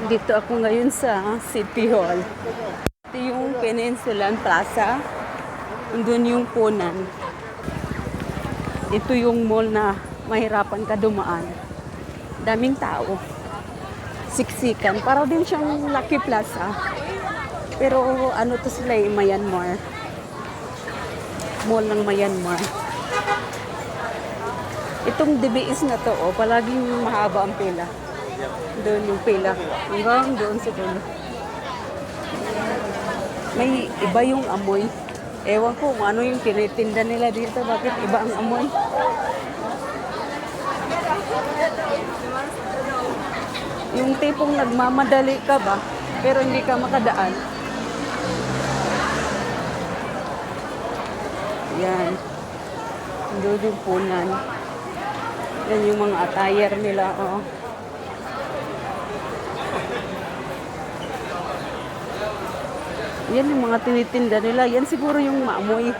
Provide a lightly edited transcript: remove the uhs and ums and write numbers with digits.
Dito ako ngayon sa City Hall. Ito yung Peninsulan Plaza. Doon yung Punan. Ito yung mall na mahirapan ka dumaan. Daming tao. Siksikan. Para din siyang Lucky Plaza. Pero ano to sila Myanmar. Mall ng Myanmar. Itong DBS na to, palaging mahaba ang pila. Doon yung pila. Hanggang doon sa dulo. May iba yung amoy. Ewan ko kung ano yung tinitinda nila dito. Bakit iba ang amoy? Yung tipong nagmamadali ka ba, pero hindi ka makadaan. Yan. Doon yung Punan. Yan yung mga attire nila. Oh. Yan yung mga tinitinda nila. Yan siguro yung maamoy.